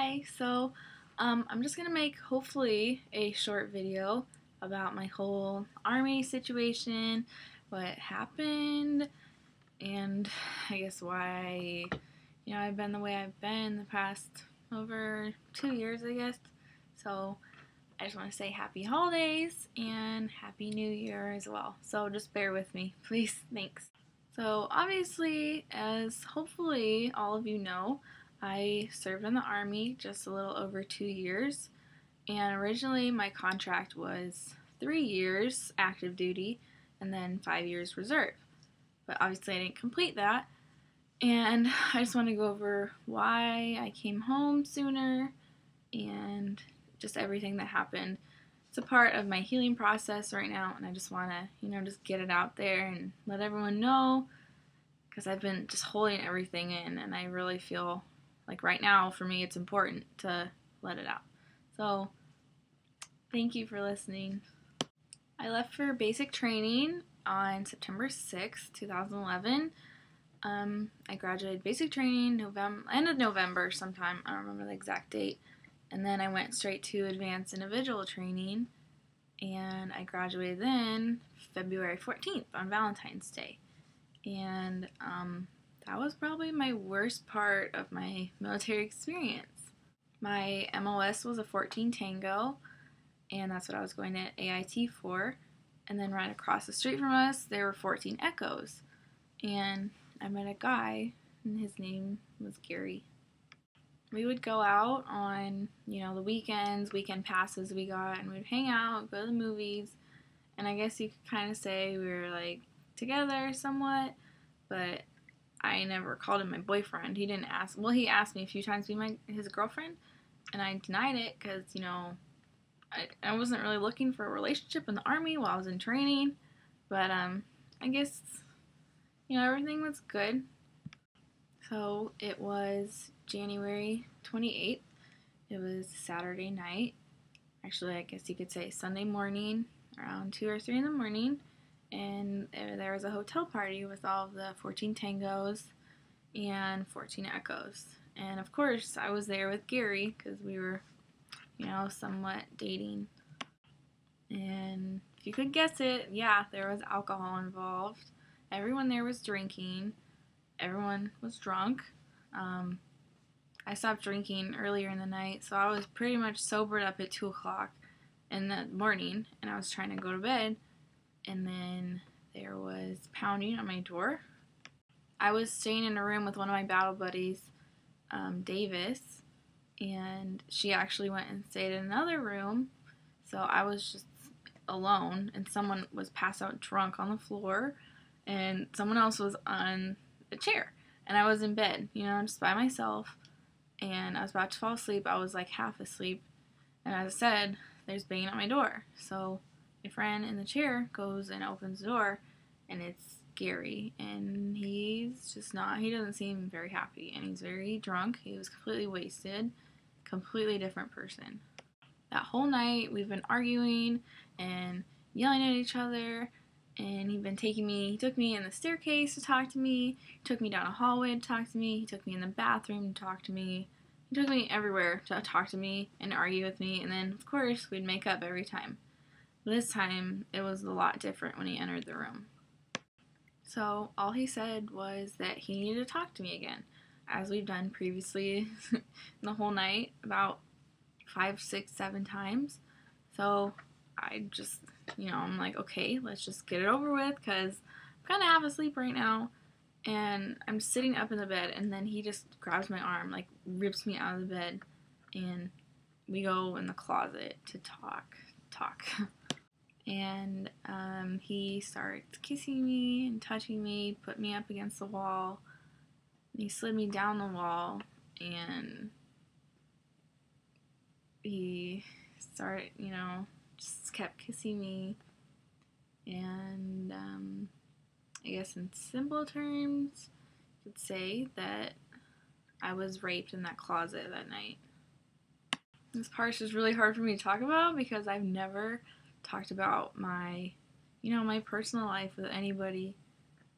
Hi, I'm just gonna make hopefully a short video about my whole army situation, what happened, and I guess why, I've been the way I've been the past over 2 years, I guess. So I just want to say happy holidays and happy new year as well. So just bear with me, please. Thanks. So obviously, as hopefully all of you know, I served in the Army just a little over 2 years, and originally my contract was 3 years active duty and then 5 years reserve. But obviously I didn't complete that, and I just want to go over why I came home sooner and just everything that happened. It's a part of my healing process right now, and I just want to, just get it out there and let everyone know, because I've been just holding everything in, and I really feel like right now for me it's important to let it out. So thank you for listening. I left for basic training on September 6th, 2011. I graduated basic training end of November sometime, I don't remember the exact date, and then I went straight to advanced individual training, and I graduated then February 14th on Valentine's Day. And that was probably my worst part of my military experience. My MOS was a 14 Tango, and that's what I was going to AIT for. And then right across the street from us, there were 14 Echoes. And I met a guy, and his name was Gary. We would go out on, the weekends, weekend passes we got, and we'd hang out, go to the movies. And I guess you could kind of say we were like together somewhat, but I never called him my boyfriend. He didn't ask. Well, he asked me a few times to be his girlfriend, and I denied it because, I wasn't really looking for a relationship in the Army while I was in training. But I guess, everything was good. So it was January 28th. It was Saturday night. Actually, I guess you could say Sunday morning, around 2 or 3 in the morning. And there was a hotel party with all of the 14 Tangos and 14 Echoes. And of course, I was there with Gary because we were, somewhat dating. And if you could guess it, yeah, there was alcohol involved. Everyone there was drinking. Everyone was drunk. I stopped drinking earlier in the night, so I was pretty much sobered up at 2 o'clock in the morning, and I was trying to go to bed. And then there was pounding on my door. I was staying in a room with one of my battle buddies, Davis, and she actually went and stayed in another room, so I was just alone, and someone was passed out drunk on the floor, and someone else was on a chair, and I was in bed, just by myself, and I was about to fall asleep. I was like half asleep, and as I said, there's banging at my door, so my friend in the chair goes and opens the door, and it's Gary, and he's just not, he doesn't seem very happy, and he's very drunk. He was completely wasted, completely different person. That whole night, we've been arguing and yelling at each other, and he took me in the staircase to talk to me, he took me down a hallway to talk to me, he took me in the bathroom to talk to me, he took me everywhere to talk to me and argue with me, and then, of course, we'd make up every time. This time, it was a lot different when he entered the room. So, all he said was that he needed to talk to me again, as we've done previously the whole night, about 5, 6, 7 times. So, I just, I'm like, okay, let's just get it over with, because I'm kind of half asleep right now, and I'm sitting up in the bed, and then he just grabs my arm, like, rips me out of the bed, and we go in the closet to talk. And he starts kissing me and touching me, put me up against the wall, and he slid me down the wall, and he started, just kept kissing me, and I guess in simple terms, you could say that I was raped in that closet that night. This part's just really hard for me to talk about because I've never talked about my, my personal life with anybody,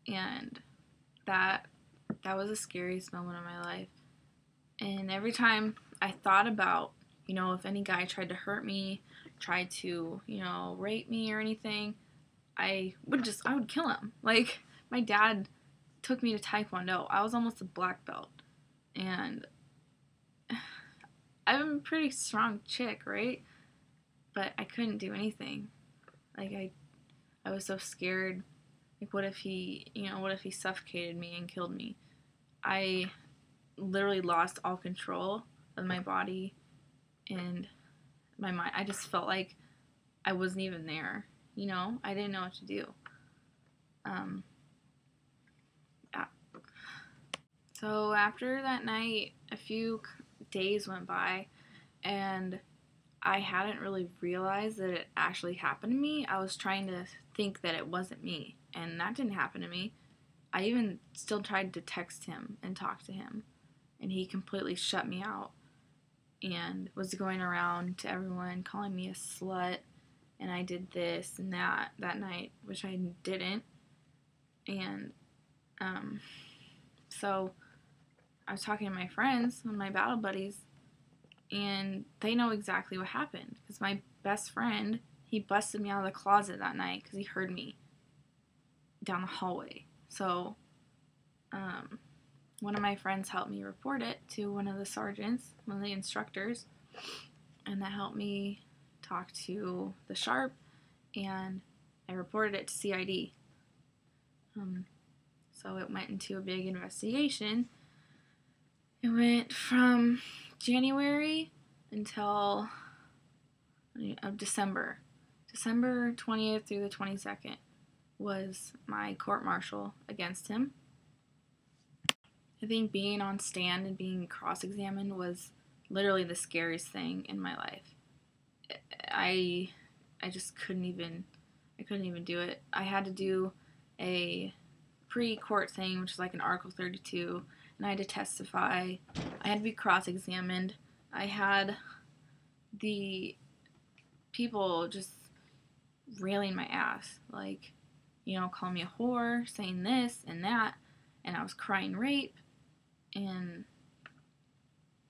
and that was the scariest moment of my life. And every time I thought about, if any guy tried to hurt me, tried to, rape me or anything, I would kill him. Like, my dad took me to Taekwondo. I was almost a black belt. And I'm a pretty strong chick, right? But I couldn't do anything. Like, I was so scared. Like, what if he suffocated me and killed me? I literally lost all control of my body and my mind. I just felt like I wasn't even there. I didn't know what to do. Yeah. So after that night, a few days went by, and I hadn't really realized that it actually happened to me. I was trying to think that it wasn't me, and that didn't happen to me. I even still tried to text him and talk to him, and he completely shut me out and was going around to everyone calling me a slut, and I did this and that night, which I didn't. And so I was talking to my friends, my battle buddies, and they know exactly what happened, because my best friend, he busted me out of the closet that night because he heard me down the hallway. So one of my friends helped me report it to one of the sergeants, one of the instructors, and that helped me talk to the Sharp, and I reported it to CID. So it went into a big investigation. It went from January until December. December 20th through the 22nd was my court-martial against him. I think being on stand and being cross-examined was literally the scariest thing in my life. I just couldn't even do it. I had to do a pre-court thing, which is like an Article 32, and I had to testify. I had to be cross-examined. I had the people just railing my ass, like, calling me a whore, saying this and that, and I was crying rape. And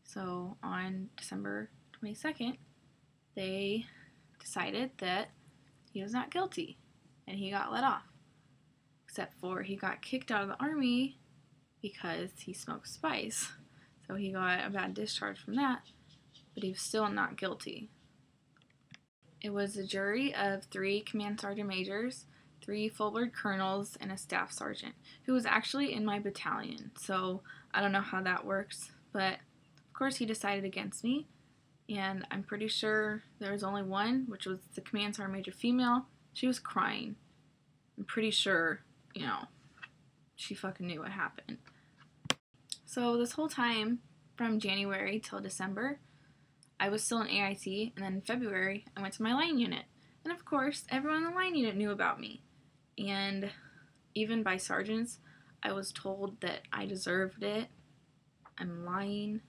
so on December 22nd, they decided that he was not guilty, and he got let off. Except for he got kicked out of the Army because he smoked spice. So he got a bad discharge from that, but he was still not guilty. It was a jury of 3 command sergeant majors, 3 full-blood colonels, and a staff sergeant, who was actually in my battalion. So I don't know how that works, but of course he decided against me, and I'm pretty sure there was only one, which was the command sergeant major female. She was crying. I'm pretty sure, she fucking knew what happened. So this whole time, from January till December, I was still in AIT, and then in February, I went to my line unit. And of course, everyone in the line unit knew about me. And even by sergeants, I was told that I deserved it. I'm lying.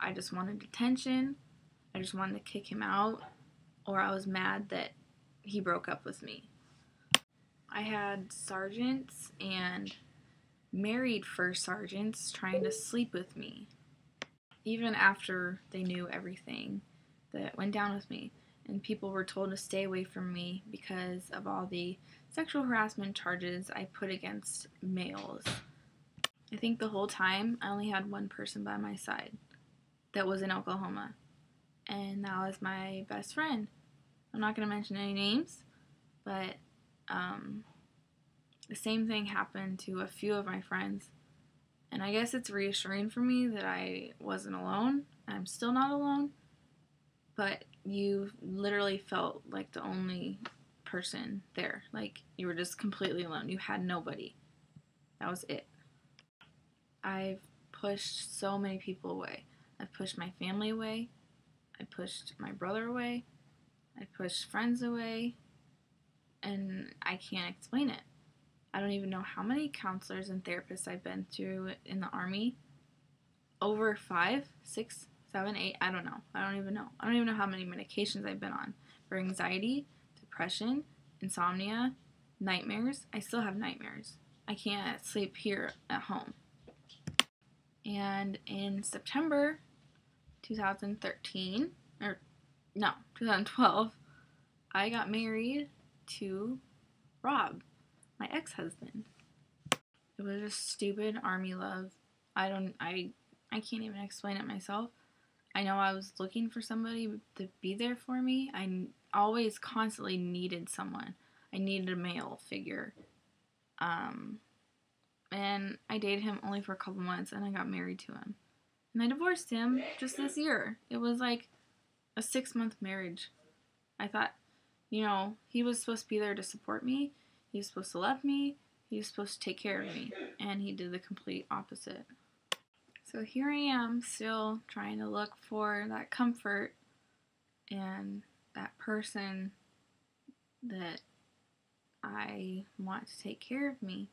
I just wanted attention. I just wanted to kick him out. Or I was mad that he broke up with me. I had sergeants and married first sergeants trying to sleep with me, even after they knew everything that went down with me. And people were told to stay away from me because of all the sexual harassment charges I put against males. I think the whole time I only had one person by my side that was in Oklahoma, and that was my best friend. I'm not going to mention any names, but the same thing happened to a few of my friends, and I guess it's reassuring for me that I wasn't alone. I'm still not alone, but you literally felt like the only person there. Like, you were just completely alone. You had nobody. That was it. I've pushed so many people away. I've pushed my family away. I pushed my brother away. I pushed friends away. And I can't explain it. I don't even know how many counselors and therapists I've been through in the Army. Over 5, 6, 7, 8, I don't know. I don't even know. I don't even know how many medications I've been on for anxiety, depression, insomnia, nightmares. I still have nightmares. I can't sleep here at home. And in September, 2013, or no, 2012, I got married to Rob, my ex-husband. It was just stupid army love. I can't even explain it myself. I know I was looking for somebody to be there for me. I always constantly needed someone. I needed a male figure. And I dated him only for a couple months, and I got married to him. And I divorced him just this year. It was like a 6-month marriage. I thought, he was supposed to be there to support me. He was supposed to love me. He was supposed to take care of me. And he did the complete opposite. So here I am, still trying to look for that comfort and that person that I want to take care of me.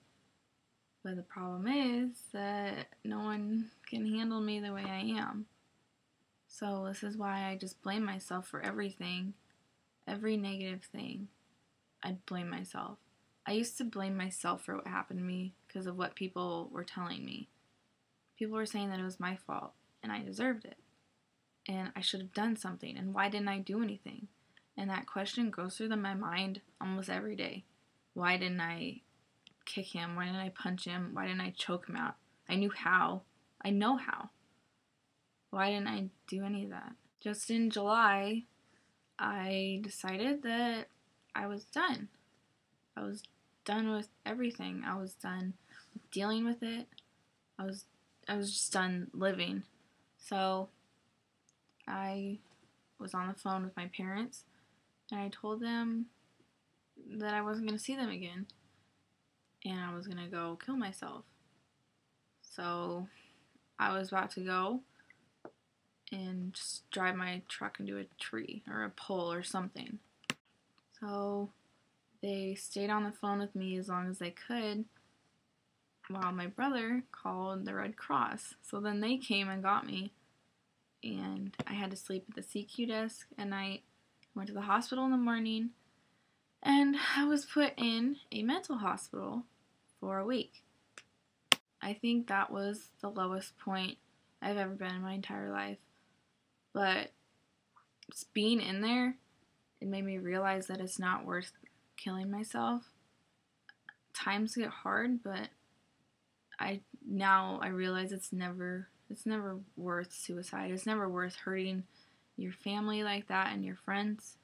But the problem is that no one can handle me the way I am. So this is why I just blame myself for everything. Every negative thing, I'd blame myself. I used to blame myself for what happened to me because of what people were telling me. People were saying that it was my fault, and I deserved it. And I should have done something, and why didn't I do anything? And that question goes through my mind almost every day. Why didn't I kick him? Why didn't I punch him? Why didn't I choke him out? I knew how. I know how. Why didn't I do any of that? Just in July, I decided that I was done. I was done with everything. I was done dealing with it. I was just done living. So I was on the phone with my parents, and I told them that I wasn't going to see them again, and I was going to go kill myself. So I was about to go and just drive my truck into a tree or a pole or something. So they stayed on the phone with me as long as they could while my brother called the Red Cross. So then they came and got me, and I had to sleep at the CQ desk at night. Went to the hospital in the morning, and I was put in a mental hospital for a week. I think that was the lowest point I've ever been in my entire life. But just being in there, it made me realize that it's not worth killing myself. Times get hard, but I realize it's never worth suicide. It's never worth hurting your family like that and your friends.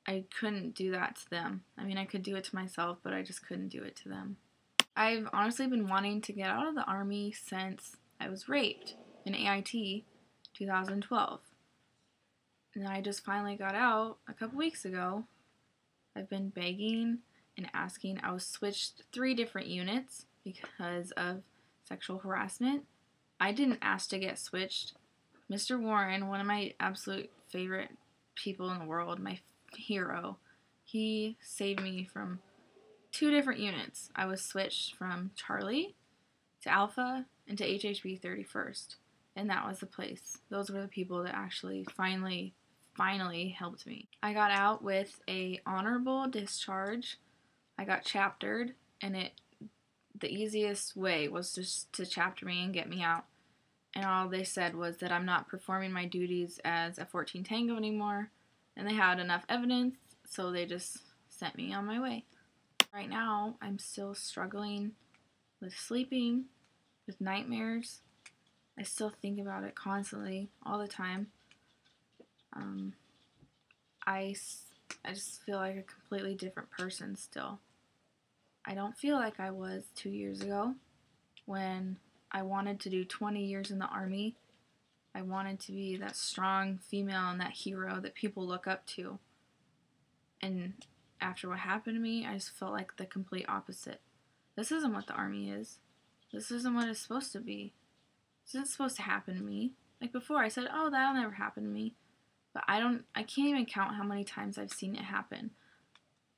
I couldn't do that to them. I mean, I could do it to myself, but I just couldn't do it to them. I've honestly been wanting to get out of the Army since I was raped in AIT 2012. And I just finally got out a couple weeks ago. I've been begging and asking. I was switched 3 different units because of sexual harassment. I didn't ask to get switched. Mr. Warren, one of my absolute favorite people in the world, my hero, he saved me from 2 different units. I was switched from Charlie to Alpha and to HHB 31st. And that was the place. Those were the people that actually finally helped me. I got out with a honorable discharge. I got chaptered, and the easiest way was just to chapter me and get me out. And all they said was that I'm not performing my duties as a 14 Tango anymore, and they had enough evidence, so they just sent me on my way. Right now, I'm still struggling with sleeping, with nightmares. I still think about it constantly, all the time. I just feel like a completely different person still. I don't feel like I was 2 years ago when I wanted to do 20 years in the Army. I wanted to be that strong female and that hero that people look up to. And after what happened to me, I just felt like the complete opposite. This isn't what the Army is. This isn't what it's supposed to be. This isn't supposed to happen to me. Like before, I said, oh, that'll never happen to me. But I can't even count how many times I've seen it happen.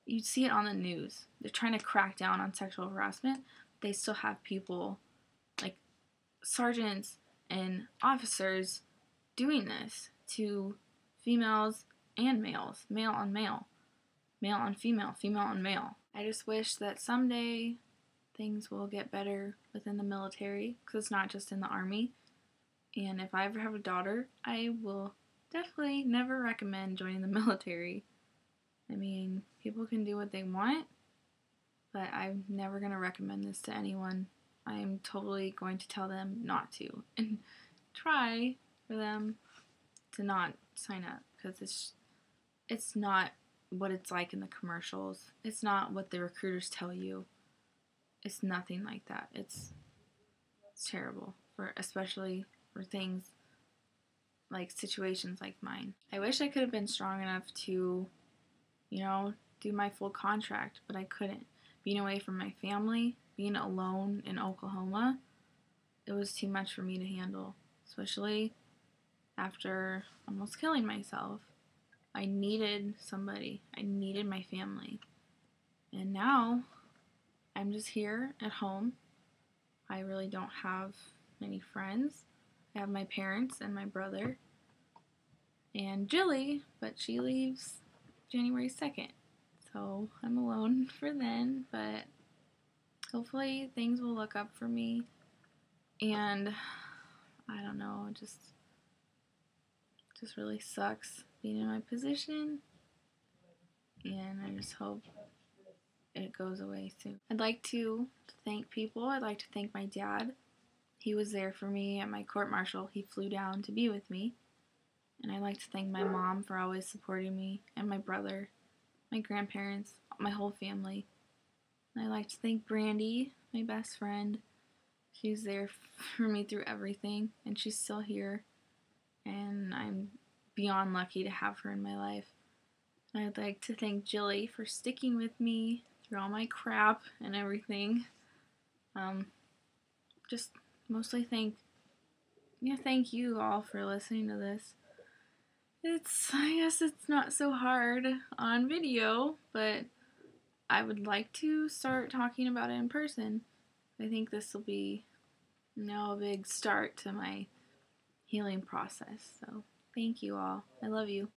You see it on the news. They're trying to crack down on sexual harassment. They still have people, like sergeants and officers, doing this to females and males. Male on male. Male on female. Female on male. I just wish that someday things will get better within the military, because it's not just in the Army. And if I ever have a daughter, I will definitely never recommend joining the military. I mean, people can do what they want, but I'm never going to recommend this to anyone. I am totally going to tell them not to and try for them to not sign up, because it's not what it's like in the commercials. It's not what the recruiters tell you. It's nothing like that. It's terrible, for especially for things like situations like mine. I wish I could have been strong enough to, do my full contract, but I couldn't. Being away from my family, being alone in Oklahoma, it was too much for me to handle, especially after almost killing myself. I needed somebody. I needed my family. And now I'm just here at home. I really don't have many friends. I have my parents and my brother and Jilly, but she leaves January 2nd. So I'm alone for then, but hopefully things will look up for me. And I don't know, it just really sucks being in my position. And I just hope it goes away soon. I'd like to thank people. I'd like to thank my dad. He was there for me at my court-martial. He flew down to be with me. And I'd like to thank my mom for always supporting me, and my brother, my grandparents, my whole family. And I'd like to thank Brandy, my best friend. She's there for me through everything, and she's still here. And I'm beyond lucky to have her in my life. And I'd like to thank Jilly for sticking with me through all my crap and everything. Just mostly thank you all for listening to this. I guess it's not so hard on video, but I would like to start talking about it in person. I think this will be, a big start to my healing process. So, thank you all. I love you.